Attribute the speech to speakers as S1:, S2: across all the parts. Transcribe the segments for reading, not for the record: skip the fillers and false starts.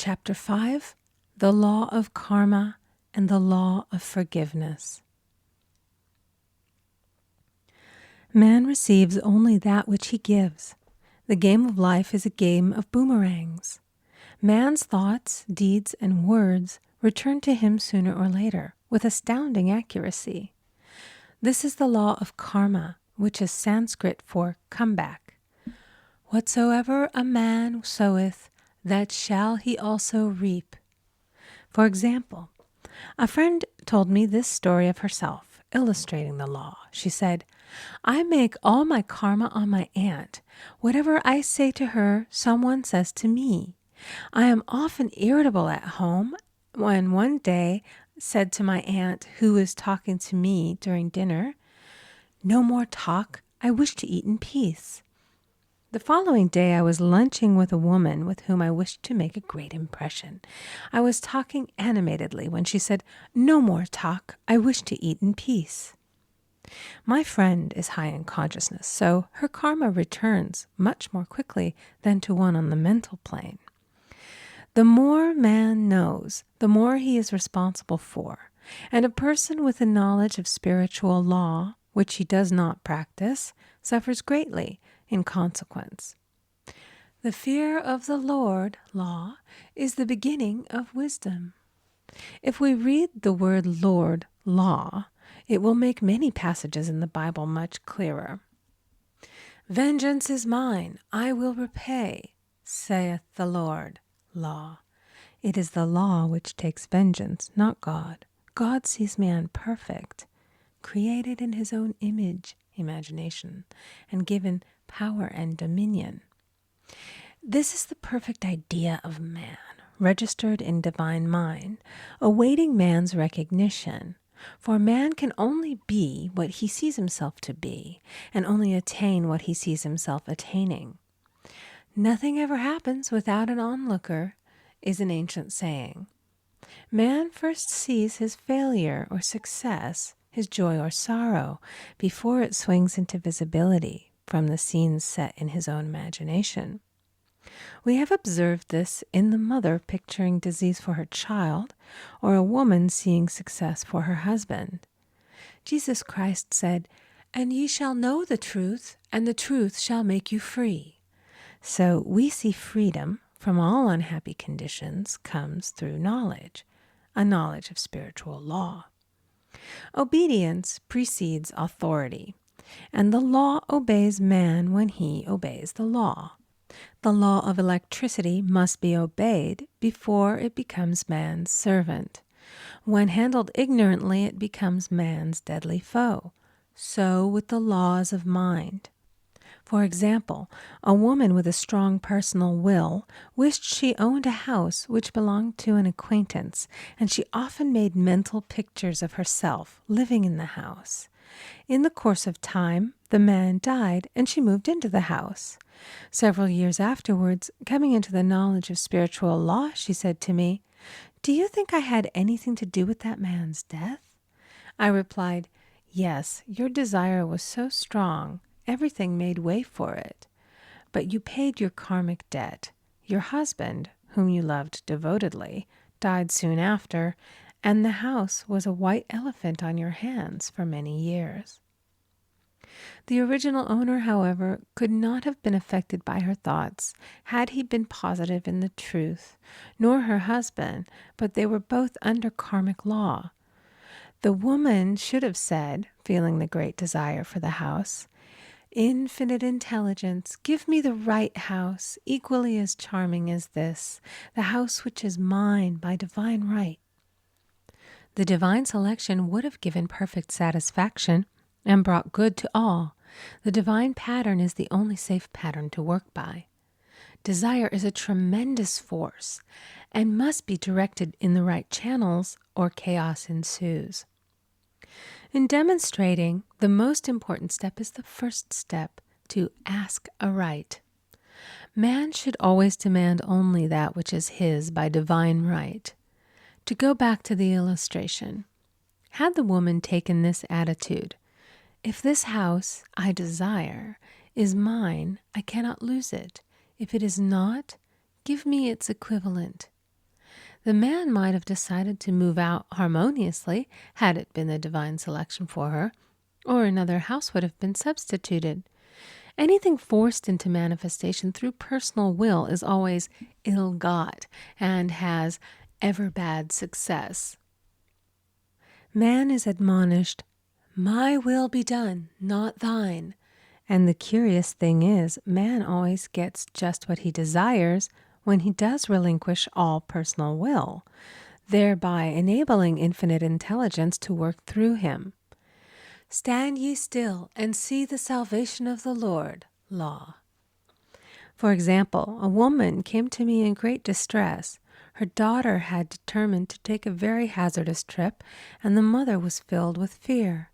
S1: Chapter 5, The Law of Karma and the Law of Forgiveness. Man receives only that which he gives. The game of life is a game of boomerangs. Man's thoughts, deeds, and words return to him sooner or later with astounding accuracy. This is the law of karma, which is Sanskrit for comeback. Whatsoever a man soweth, that shall he also reap. For example, a friend told me this story of herself, illustrating the law. She said, I make all my karma on my aunt. Whatever I say to her, someone says to me. I am often irritable at home when one day said to my aunt, who was talking to me during dinner, no more talk, I wish to eat in peace. The following day, I was lunching with a woman with whom I wished to make a great impression. I was talking animatedly when she said, no more talk, I wish to eat in peace. My friend is high in consciousness, so her karma returns much more quickly than to one on the mental plane. The more man knows, the more he is responsible for, and a person with a knowledge of spiritual law, which he does not practice, suffers greatly in consequence. The fear of the Lord, law, is the beginning of wisdom. If we read the word Lord, law, it will make many passages in the Bible much clearer. Vengeance is mine, I will repay, saith the Lord, law. It is the law which takes vengeance, not God. God sees man perfect, created in his own image, imagination, and given power and dominion. This is the perfect idea of man, registered in divine mind, awaiting man's recognition. For man can only be what he sees himself to be, and only attain what he sees himself attaining. Nothing ever happens without an onlooker, is an ancient saying. Man first sees his failure or success, his joy or sorrow, before it swings into visibility from the scenes set in his own imagination. We have observed this in the mother picturing disease for her child, or a woman seeing success for her husband. Jesus Christ said, "And ye shall know the truth, and the truth shall make you free." So we see freedom from all unhappy conditions comes through knowledge, a knowledge of spiritual law. Obedience precedes authority, and the law obeys man when he obeys the law. The law of electricity must be obeyed before it becomes man's servant. When handled ignorantly, it becomes man's deadly foe. So with the laws of mind. For example, a woman with a strong personal will wished she owned a house which belonged to an acquaintance, and she often made mental pictures of herself living in the house. In the course of time, the man died, and she moved into the house. Several years afterwards, coming into the knowledge of spiritual law, she said to me, "Do you think I had anything to do with that man's death?" I replied, "Yes, your desire was so strong, everything made way for it. But you paid your karmic debt. Your husband, whom you loved devotedly, died soon after, and the house was a white elephant on your hands for many years." The original owner, however, could not have been affected by her thoughts had he been positive in the truth, nor her husband, but they were both under karmic law. The woman should have said, feeling the great desire for the house, "Infinite intelligence, give me the right house, equally as charming as this, the house which is mine by divine right." The divine selection would have given perfect satisfaction and brought good to all. The divine pattern is the only safe pattern to work by. Desire is a tremendous force and must be directed in the right channels or chaos ensues. In demonstrating, the most important step is the first step, to ask aright. Man should always demand only that which is his by divine right. To go back to the illustration, had the woman taken this attitude, "If this house I desire is mine, I cannot lose it. If it is not, give me its equivalent," The man might have decided to move out harmoniously had it been the divine selection for her, or another house would have been substituted. Anything forced into manifestation through personal will is always ill-got and has ever bad success. Man is admonished, "My will be done, not thine." And the curious thing is, man always gets just what he desires when he does relinquish all personal will, thereby enabling infinite intelligence to work through him. Stand ye still and see the salvation of the Lord. Law. For example, a woman came to me in great distress. Her daughter had determined to take a very hazardous trip, and the mother was filled with fear.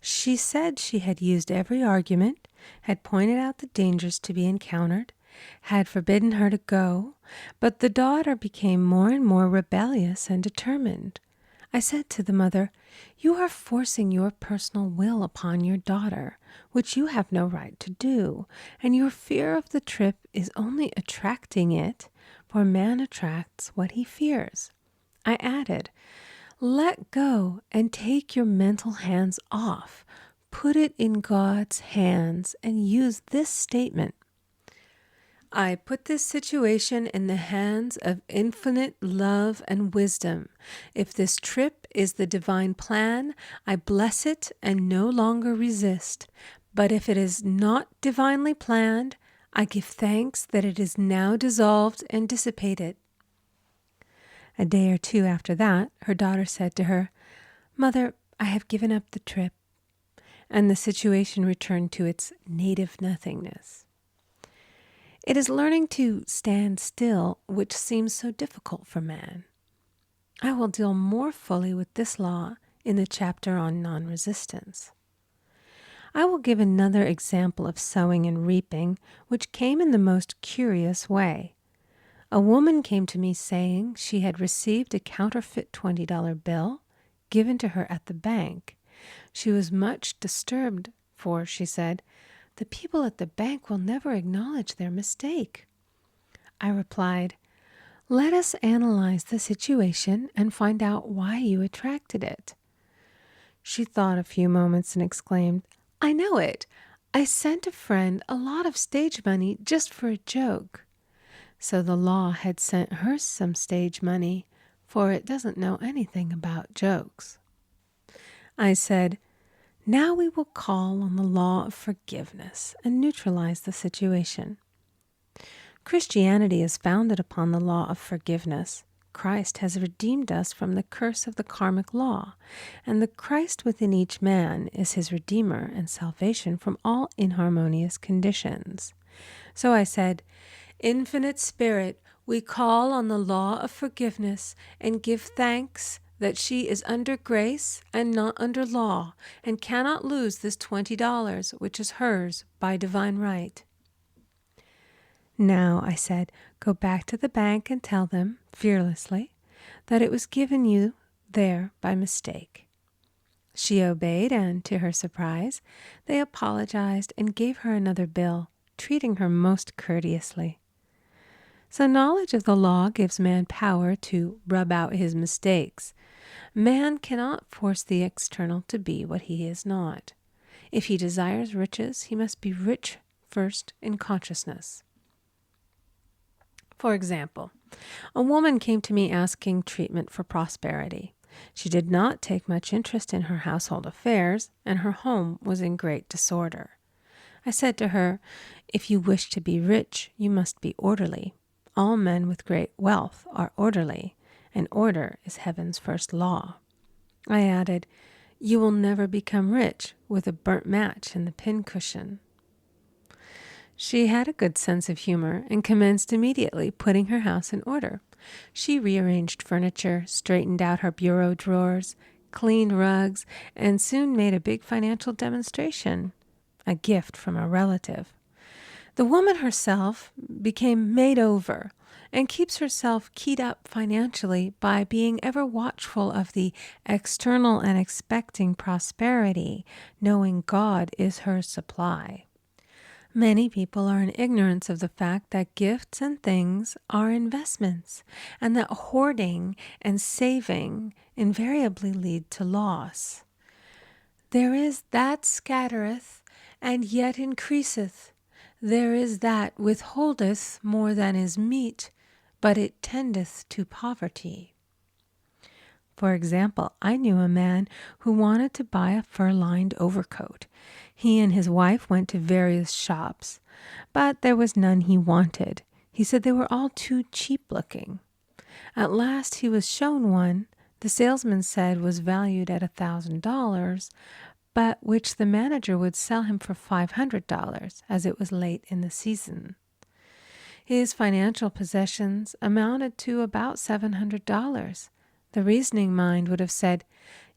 S1: She said she had used every argument, had pointed out the dangers to be encountered, had forbidden her to go, but the daughter became more and more rebellious and determined. I said to the mother, "You are forcing your personal will upon your daughter, which you have no right to do, and your fear of the trip is only attracting it, for man attracts what he fears." I added, "Let go and take your mental hands off. Put it in God's hands and use this statement: I put this situation in the hands of infinite love and wisdom. If this trip is the divine plan, I bless it and no longer resist. But if it is not divinely planned, I give thanks that it is now dissolved and dissipated." A day or two after that, her daughter said to her, "Mother, I have given up the trip," and the situation returned to its native nothingness. It is learning to stand still which seems so difficult for man. I will deal more fully with this law in the chapter on non-resistance. I will give another example of sowing and reaping, which came in the most curious way. A woman came to me saying she had received a counterfeit $20 bill given to her at the bank. She was much disturbed, for, she said, "The people at the bank will never acknowledge their mistake." I replied, "Let us analyze the situation and find out why you attracted it." She thought a few moments and exclaimed, "I know it. I sent a friend a lot of stage money just for a joke." So the law had sent her some stage money, for it doesn't know anything about jokes. I said, "Now we will call on the law of forgiveness and neutralize the situation." Christianity is founded upon the law of forgiveness. Christ has redeemed us from the curse of the karmic law, and the Christ within each man is his redeemer and salvation from all inharmonious conditions. So I said, "Infinite Spirit, we call on the law of forgiveness and give thanks that she is under grace and not under law, and cannot lose this $20, which is hers by divine right." Now, I said, go back to the bank and tell them, fearlessly, that it was given you there by mistake. She obeyed, and to her surprise, they apologized and gave her another bill, treating her most courteously. So knowledge of the law gives man power to rub out his mistakes. Man cannot force the external to be what he is not. If he desires riches, he must be rich first in consciousness. For example, a woman came to me asking treatment for prosperity. She did not take much interest in her household affairs, and her home was in great disorder. I said to her, "If you wish to be rich, you must be orderly. All men with great wealth are orderly, and order is heaven's first law." I added, "You will never become rich with a burnt match in the pincushion." She had a good sense of humor and commenced immediately putting her house in order. She rearranged furniture, straightened out her bureau drawers, cleaned rugs, and soon made a big financial demonstration, a gift from a relative. The woman herself became made over and keeps herself keyed up financially by being ever watchful of the external and expecting prosperity, knowing God is her supply. Many people are in ignorance of the fact that gifts and things are investments, and that hoarding and saving invariably lead to loss. There is that scattereth, and yet increaseth. There is that withholdeth more than is meet, but it tendeth to poverty. For example, I knew a man who wanted to buy a fur-lined overcoat. He and his wife went to various shops, but there was none he wanted. He said they were all too cheap-looking. At last he was shown one the salesman said was valued at $1,000, but which the manager would sell him for $500, as it was late in the season. His financial possessions amounted to about $700. The reasoning mind would have said,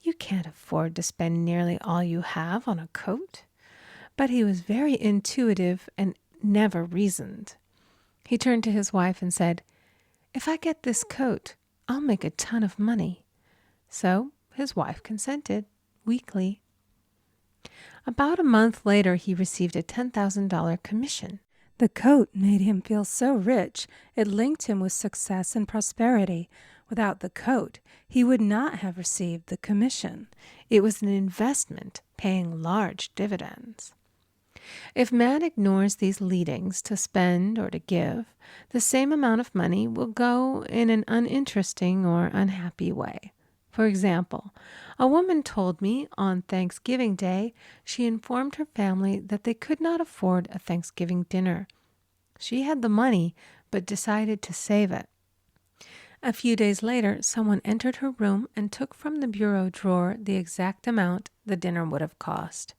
S1: "You can't afford to spend nearly all you have on a coat." But he was very intuitive and never reasoned. He turned to his wife and said, "If I get this coat, I'll make a ton of money." So his wife consented, weakly. About a month later, he received a $10,000 commission. The coat made him feel so rich, it linked him with success and prosperity. Without the coat, he would not have received the commission. It was an investment paying large dividends. If man ignores these leadings to spend or to give, the same amount of money will go in an uninteresting or unhappy way. For example, a woman told me on Thanksgiving Day she informed her family that they could not afford a Thanksgiving dinner. She had the money, but decided to save it. A few days later, someone entered her room and took from the bureau drawer the exact amount the dinner would have cost.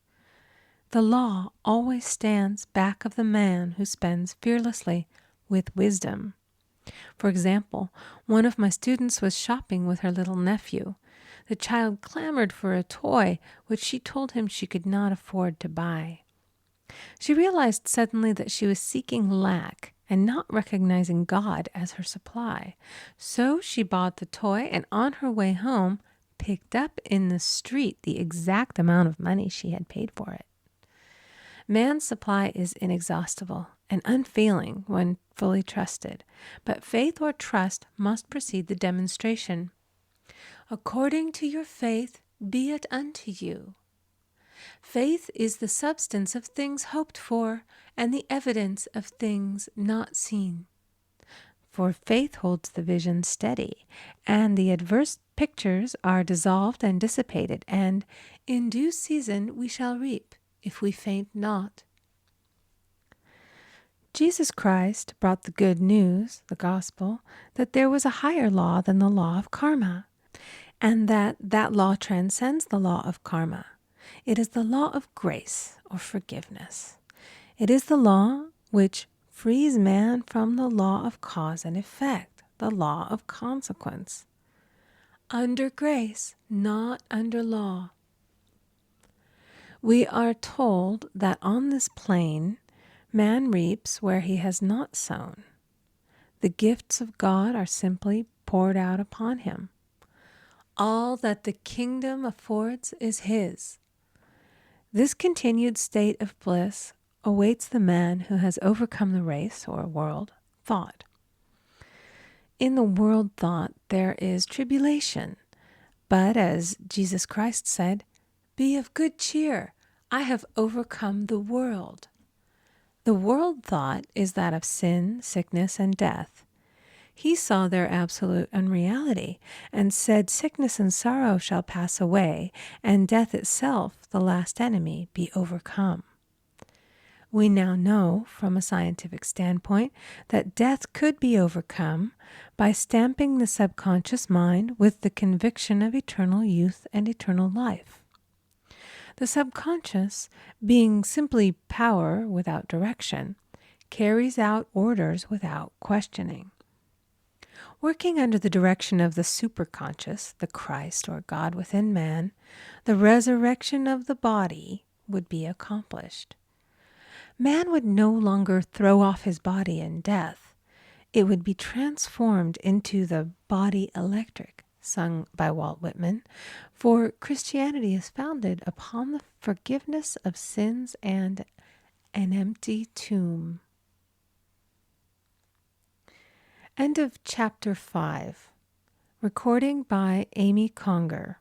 S1: The law always stands back of the man who spends fearlessly with wisdom. For example, one of my students was shopping with her little nephew. The child clamored for a toy, which she told him she could not afford to buy. She realized suddenly that she was seeking lack and not recognizing God as her supply. So she bought the toy and on her way home picked up in the street the exact amount of money she had paid for it. Man's supply is inexhaustible and unfailing when fully trusted, but faith or trust must precede the demonstration. According to your faith be it unto you. Faith is the substance of things hoped for and the evidence of things not seen. For faith holds the vision steady, and the adverse pictures are dissolved and dissipated, and in due season we shall reap, if we faint not. Jesus Christ brought the good news, the gospel, that there was a higher law than the law of karma, and that law transcends the law of karma. It is the law of grace or forgiveness. It is the law which frees man from the law of cause and effect, the law of consequence. Under grace, not under law. We are told that on this plane, man reaps where he has not sown. The gifts of God are simply poured out upon him. All that the kingdom affords is his. This continued state of bliss awaits the man who has overcome the race or world thought. In the world thought there is tribulation, but as Jesus Christ said, "Be of good cheer, I have overcome the world." The world thought is that of sin, sickness, and death. He saw their absolute unreality and said, "Sickness and sorrow shall pass away, and death itself, the last enemy, be overcome." We now know, from a scientific standpoint, that death could be overcome by stamping the subconscious mind with the conviction of eternal youth and eternal life. The subconscious, being simply power without direction, carries out orders without questioning. Working under the direction of the superconscious, the Christ or God within man, the resurrection of the body would be accomplished. Man would no longer throw off his body in death. It would be transformed into the body electric, sung by Walt Whitman, for Christianity is founded upon the forgiveness of sins and an empty tomb. End of chapter 5. Recording by Amy Conger.